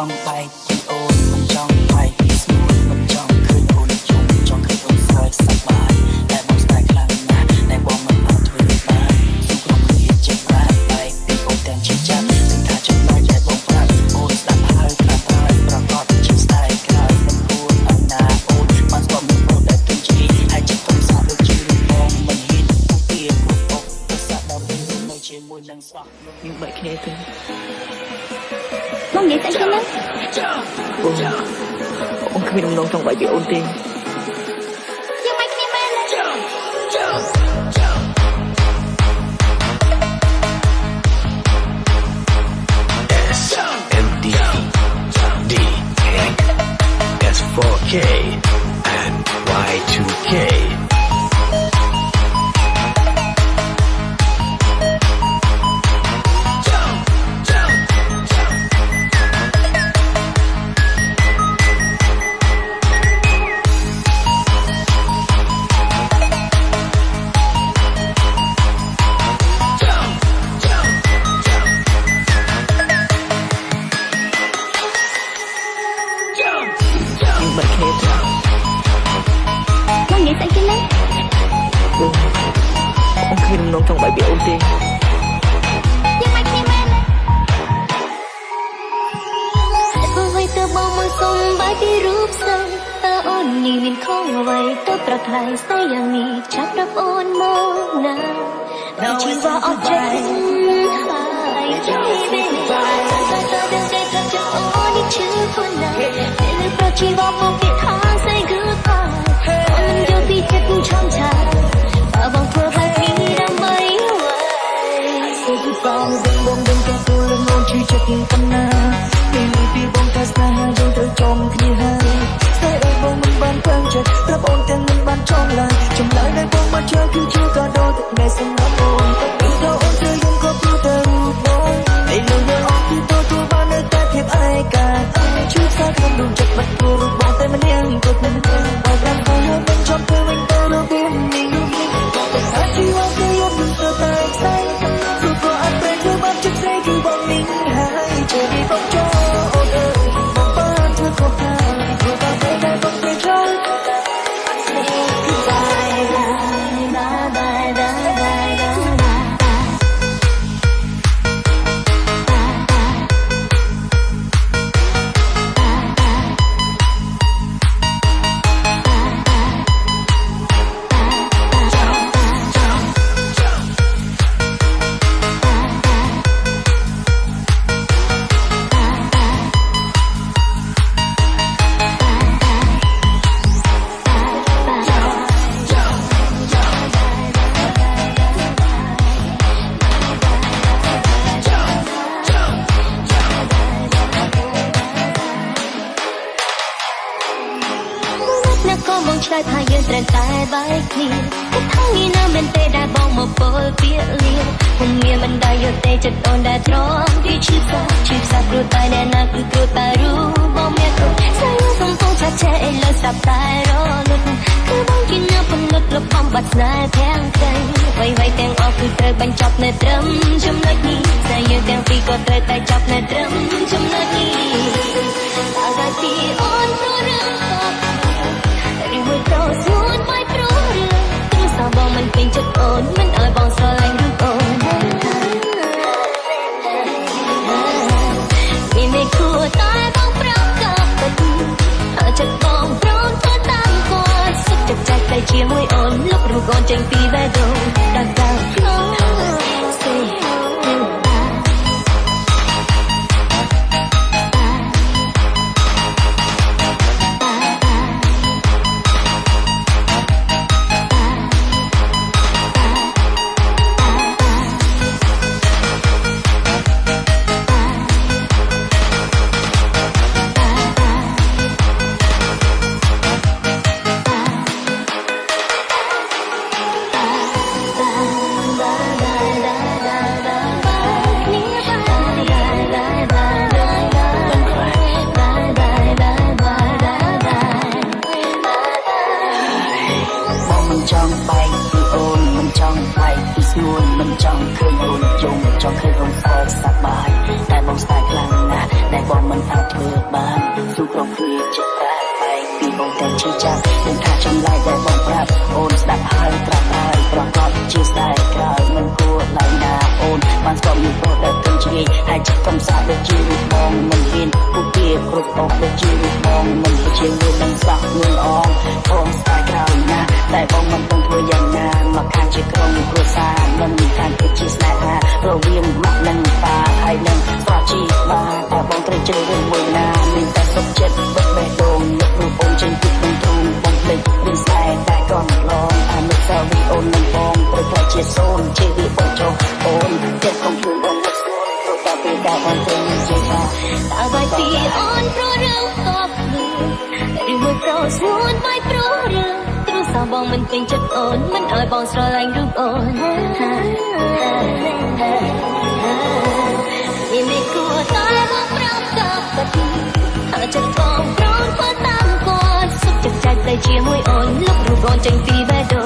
องไปที่โอนมันจ้องไปที่สมูทมันจ้องคืนโอนจุ่มจ้องคืนโอนซอยสบายแต่บองสไตล์คลั่งนะแต่บองมันเอาเธอมาสู้กลมเรียนเจ็บร้ายไปที่โอนแต่งชิจับถึงถ้าจะน้อยใจบองพลาดโอนสลับหายกลับไปประกอบเป็นชิสไตล์กลายเป็นพูดเอาหน้าโอนมันก็ไม่โปรดแต่ตุ้งจีให้จิตต้องสาวลูกจีมองมันหินผู้เปลี่ยนผู้ตกภาษาดาวเป็นไม่ใช่มวยนังสอกยิ่งใบแค่ถึงmong vậy tại sao đó ông không đồng lòng trong bài biểu ôn tiền nhưng mày kia mày SMD Hank S4K and Y2K mong vậy tại sao đó ông khi đồng lòng trong bài biểu ôn tiền nhưng mày kia mày vui tơ bông mưa sông bãi đi rúp sâu tơ ôn nhìn mình không vậy tơ bạc lại say yang ni chắc đắp ôn mong nào vì chỉ vào ở trên hai trái bên phải tơ đừng để thật cho ôn đi chứ con nào để lời pro chỉ vào một việc hai say goodbye ôn yêu vì chết trong trái và vòng thua hai khi đang mấy hoài say goodbye bông cho tôi lên ôn chỉ chắc tâm nàoពីបងកាស្នេហាយើងត្រូវចងគ្នាហើយតែឲ្យបងមិនបានពឹងចិត្តប្រាប់អូនទាំងមិនបានចង់ឡើយចម្លើយដែលបងមកជើគឺជាកាដូទឹកដែលសម្រាប់អូនពីទៅអូនទៅយើងក៏ព្រោះតែរូបបងពេលនៅយើងអត់ពីទទួលបាននៅតែភាពឯកាជួយស្គាល់ក្នុងដួងចិត្តបាត់គូរូបបងតែម្នាក់ក៏មិនដឹងបើប្រាប់ថាមិនចង់ទៅវិញទៅរបៀបនេះតែជីវិតគឺយកមិនទៅតែខ្សែព្រោះក៏អត់ពេលធ្វើបាត់ចិត្តស្រីគឺបងនេះហើយជួយបងចង់ឆ្លើយថាយើងត្រូវតែបែកគ្នាតែថាងារណាមិនទេដែលបងមកពោលពាក្យលៀងខ្ញុំមានមិនដែរយកទេចិត្តអូនដែលទ្រាំពីឈឺផ្សាព្រោះតែអ្នកណាគឺគ្រូតែรู้បងមានអូនស្អីសំពងឆាឆែអីលើស្ដាប់តែរលត់គឺបងគិនណាពន្លត់លុបបំបាត់ស្នេហ៍ទាំងទៅអ្វីទាំងអស់គឺត្រូវបញ្ចប់នៅត្រឹមចំណុចនេះតែយើងទាំងពីរក៏ត្រូវតែចប់នៅត្រឹមចំណុចនេះតែពីអូនព្រោះរឿងមួយទៅស្រួលបាយព្រោះរឿងព្រោះsaoបងមិនពេញចិត្តអូនមិនឲ្យបងស្រឡាញ់ឬអូនមានតែគួរតែបងប្រាប់ក៏ពិតហើយចិត្តបងព្រមធ្វើតាមគាត់សុខចិត្តចែកទៅជាមួយអូនលុបរូបអូនចេញពីបេះដូងដល់ដល់ក្នុង Say អបដូចជាបងមិនទៅជាមួយនឹងស្លាប់នឹងអងបងស្ដាយក្រោយណាតែបងមិនដឹងធ្វើយ៉ាងណាមកខាងជាក្រុមគ្រួសារមិនខាងទៅជាស្នេហារវាងម៉ាក់និងប៉ាហើយនឹងស្រាជីបាតែបងត្រូវជ្រើសរើសមួយណាមានតែសុខចិត្តបិទបេះដូងនឹករូបអូនចេញពីក្នុងទ្រូងបងភ្លេចរឿងស្នេហ៍តែក៏មិនឡងអានឹកសើវីអូននឹងបងត្រូវតែជាសូនជាវាបងចុះអូនចិត្តកុំជួយបងនឹកស្រួលព្រោះតែពេលដែលបងត្រូវជាបា តើបាយពីអូនព្រោះរឿងតបលឺឬមួយប្រស្នួនបាយព្រោះរឿងទ្រសាបងមិនពេញចិត្តអូនមិនឲ្យបងស្រឡាញ់រូបអូនមានមិនគួរតែបងប្រាប់តបទៅថាចិត្តបងព្រមធ្វើតាមគាត់សុខចិត្តចាច់ទៅជាមួយអូនលុបរូបអូនចេញពីបេះដូង